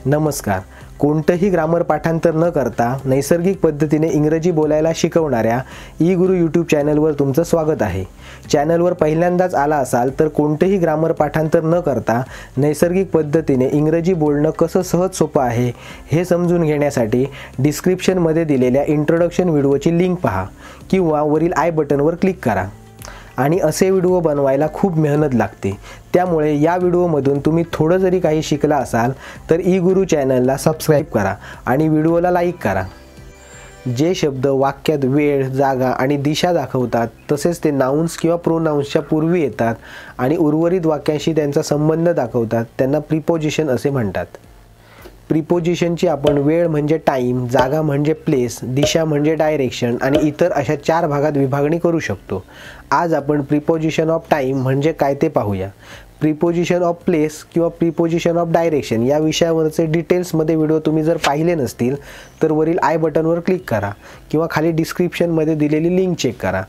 नमस्कार. कोणतंही ग्रामर पाठांतर न करता नैसर्गिक पद्धतीने इंग्रजी बोलायला शिकवणाऱ्या ई गुरु यूट्यूब चॅनलवर तुमचं स्वागत आहे. चॅनलवर पहिल्यांदाच आला असाल तर कोणतेही ग्रामर पाठांतर न करता नैसर्गिक पद्धतीने इंग्रजी बोलणं कसं सहज सोपं आहे हे समजून घेण्यासाठी डिस्क्रिप्शनमध्ये दिलेल्या इंट्रोडक्शन व्हिडिओची लिंक पहा किंवा वरील आय बटनवर क्लिक करा. आणि असे व्हिडिओ बनवायला खूप मेहनत लागते. त्यामुळे या व्हिडिओमधून तुम्ही थोडं जरी काही शिकला असाल तर ई गुरु चॅनलला सबस्क्राईब करा आणि व्हिडिओला लाईक करा. जे शब्द वाक्यात वेळ, जागा आणि दिशा दाखवतात तसेच ते नाउन्स किंवा प्रोनाउन्सच्या पूर्वी येतात आणि उर्वरित वाक्यांशी त्यांचा संबंध दाखवतात त्यांना प्रिपोजिशन असे म्हणतात. प्रिपोजिशनची आपण वेळ म्हणजे टाईम, जागा म्हणजे प्लेस, दिशा म्हणजे डायरेक्शन आणि इतर अशा 4 भागात विभागणी करू शकतो. आज आपण प्रिपोजिशन ऑफ टाईम म्हणजे काय ते पाहूया. प्रिपोजिशन ऑफ प्लेस किंवा प्रिपोजिशन ऑफ डायरेक्शन या विषयावरचे डिटेल्समध्ये व्हिडिओ तुम्ही जर पाहिले नसतील तर वरील आय बटनवर क्लिक करा किंवा खाली डिस्क्रिप्शनमध्ये दिलेली लिंक चेक करा.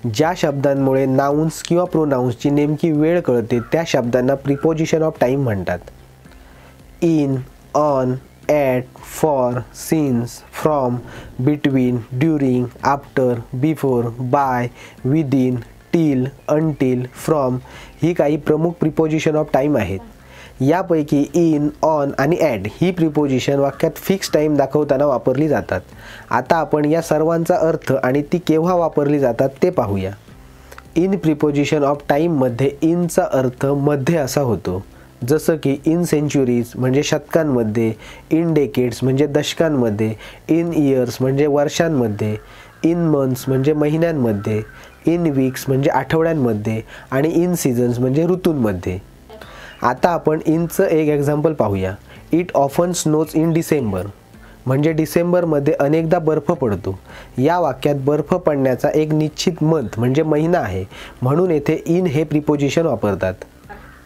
ज्या शब्दांमुळे नाउन्स किंवा प्रोनाउन्सची नेमकी वेळ कळते त्या शब्दांना प्रिपोजिशन ऑफ टाईम म्हणतात. In, on, at, for, since, from, between, during, after, before, by, within, till, until, from ही काही प्रमुख प्रिपोजिशन ऑफ टाईम आहेत. यापैकी इन, ऑन आणि ॲट ही प्रिपोजिशन वाक्यात फिक्स टाईम दाखवताना वापरली जातात. आता आपण या सर्वांचा अर्थ आणि ती केव्हा वापरली जातात ते पाहूया. इन प्रिपोजिशन ऑफ टाईममध्ये इनचा अर्थ मध्ये असा होतो, जसं की इन सेंच्युरीज म्हणजे शतकांमध्ये, इन डेकेड्स म्हणजे दशकांमध्ये, इन इयर्स म्हणजे वर्षांमध्ये, इन मंथ्स म्हणजे महिन्यांमध्ये, इन वीक्स म्हणजे आठवड्यांमध्ये आणि इन सीझन्स म्हणजे ऋतूंमध्ये. आता आपण इनचं एक एक्झाम्पल पाहूया. It often snows in December म्हणजे डिसेंबरमध्ये अनेकदा बर्फ पडतो. या वाक्यात बर्फ पडण्याचा एक निश्चित मंथ म्हणजे महिना आहे म्हणून येथे इन हे प्रिपोजिशन वापरतात.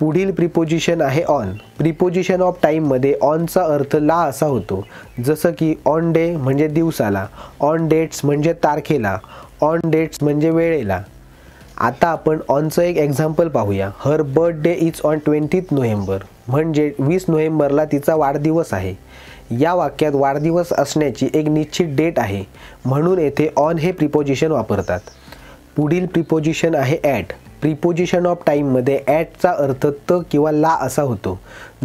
पुढील प्रिपोजिशन आहे ऑन. प्रिपोजिशन ऑफ टाईममध्ये ऑनचा अर्थ ला असा होतो, जसं की ऑन डे म्हणजे दिवसाला, ऑन डेट्स म्हणजे तारखेला, ऑन डेट्स म्हणजे वेळेला. आता आपण ऑनचं एक एक्झाम्पल पाहूया. हर बर्थडे इज ऑन 20 नोव्हेंबर म्हणजे 20 नोव्हेंबरला तिचा वाढदिवस आहे. या वाक्यात वाढदिवस असण्याची एक निश्चित डेट आहे म्हणून येथे ऑन हे प्रिपोजिशन वापरतात. पुढील प्रिपोजिशन आहे ॲट. प्रिपोजिशन ऑफ टाईममध्ये ॲटचा अर्थ त किंवा ला असा होतो,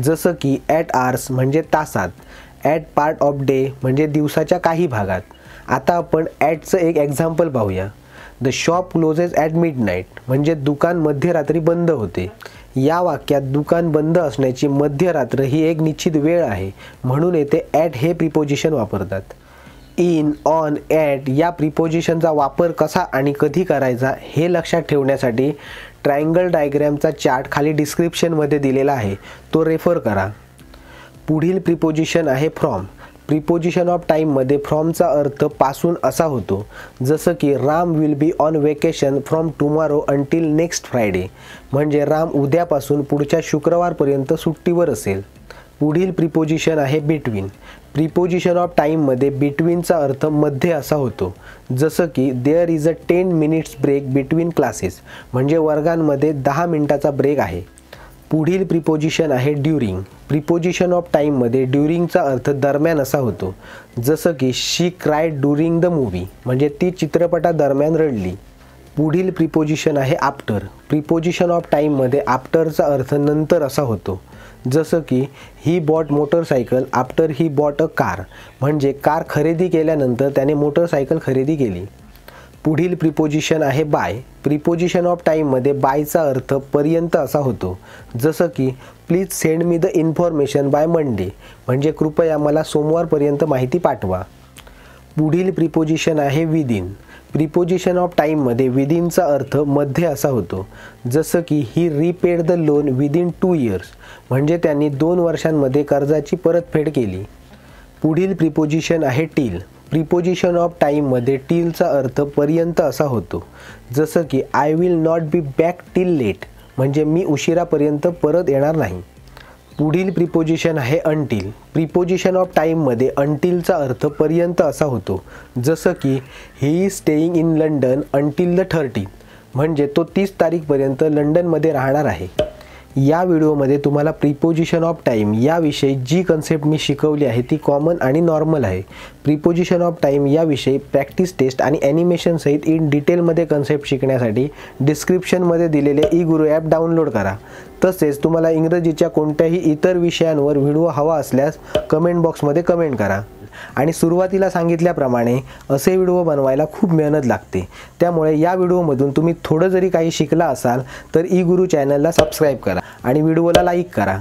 जसं की ॲट आवर्स म्हणजे तासात, ॲट पार्ट ऑफ डे म्हणजे दिवसाच्या काही भागात. आता आपण ॲटचं एक एक्झाम्पल पाहूया. The shop closes at midnight म्हणजे दुकान मध्यरात्री बंद होते. या वाक्यात दुकान बंद असण्याची मध्यरात्र ही एक निश्चित वेळ आहे म्हणून येथे ॲट हे प्रिपोजिशन वापरतात. इन, ऑन, ॲट या प्रिपोजिशनचा वापर कसा आणि कधी करायचा हे लक्षात ठेवण्यासाठी ट्रायंगल डायग्रॅमचा चार्ट खाली डिस्क्रिप्शनमध्ये दिलेला आहे, तो रेफर करा. पुढील प्रिपोजिशन आहे फ्रॉम. प्रिपोजिशन ऑफ टाईममध्ये फ्रॉमचा अर्थ पासून असा होतो, जसं की Ram will be on vacation from tomorrow until next Friday म्हणजे राम उद्यापासून पुढच्या शुक्रवारपर्यंत सुट्टीवर असेल. पुढील प्रिपोजिशन आहे बिटवीन. प्रिपोजिशन ऑफ टाईममध्ये बिटवीनचा अर्थ मध्ये असा होतो, जसं की there is a 10 minutes break between classes म्हणजे वर्गांमध्ये 10 मिनिटाचा ब्रेक आहे. पुढील प्रिपोजिशन आहे ड्युरिंग. प्रिपोजिशन ऑफ टाईममध्ये ड्युरिंगचा अर्थ दरम्यान असा होतो, जसं की शी क्राईड ड्युरिंग द मूवी म्हणजे ती चित्रपटादरम्यान रडली. पुढील प्रिपोजिशन आहे आफ्टर. प्रिपोजिशन ऑफ टाईममध्ये आफ्टरचा अर्थ नंतर असा होतो, जसं की he bought motorcycle after he bought a car म्हणजे कार खरेदी केल्यानंतर त्याने मोटरसायकल खरेदी केली. पुढील प्रिपोजिशन आहे बाय. प्रिपोजिशन ऑफ टाईममध्ये बायचा अर्थ पर्यंत असा होतो, जसं की please send me the information by Monday म्हणजे कृपया मला सोमवारपर्यंत माहिती पाठवा. पुढील प्रिपोजिशन आहे विदिन. प्रिपोजिशन ऑफ टाईममध्ये विदिनचा अर्थ मध्ये असा होतो, जसं की he repaid the loan within 2 years म्हणजे त्यांनी 2 वर्षांमध्ये कर्जाची परतफेड केली. पुढील प्रिपोजिशन आहे टिल. प्रिपोजिशन ऑफ टाईममध्ये टिलचा अर्थ पर्यंत असा होतो, जसं की I will not be back till late म्हणजे मी उशिरापर्यंत परत येणार नाही. पुढील प्रिपोजिशन आहे अंटिल. प्रिपोजिशन ऑफ टाईममध्ये अंटिलचा अर्थ पर्यंत असा होतो, जसं की he is staying in London until the 30 म्हणजे तो 30 तारीखपर्यंत लंडनमध्ये राहणार आहे. या व्हिडिओमध्ये तुम्हाला प्रीपोजिशन ऑफ टाईम याविषयी जी कन्सेप्ट मी शिकवली आहे ती कॉमन आणि नॉर्मल आहे. प्रीपोजिशन ऑफ टाईम याविषयी प्रॅक्टिस टेस्ट आणि ॲनिमेशन सहित इन डिटेलमध्ये कन्सेप्ट शिकण्यासाठी डिस्क्रिप्शनमध्ये दिलेले ई गुरु ॲप डाउनलोड करा. तसेच तुम्हाला इंग्रजीच्या कोणत्याही इतर विषयांवर व्हिडिओ हवा असल्यास कमेंट बॉक्समध्ये कमेंट करा. आणि सुरुवातीला सांगितल्याप्रमाणे असे व्हिडिओ बनवायला खूप मेहनत लागते. त्यामुळे या व्हिडिओमधून तुम्ही थोडं जरी काही शिकला असाल तर ई गुरु चॅनलला सबस्क्राईब करा आणि व्हिडिओला लाईक करा.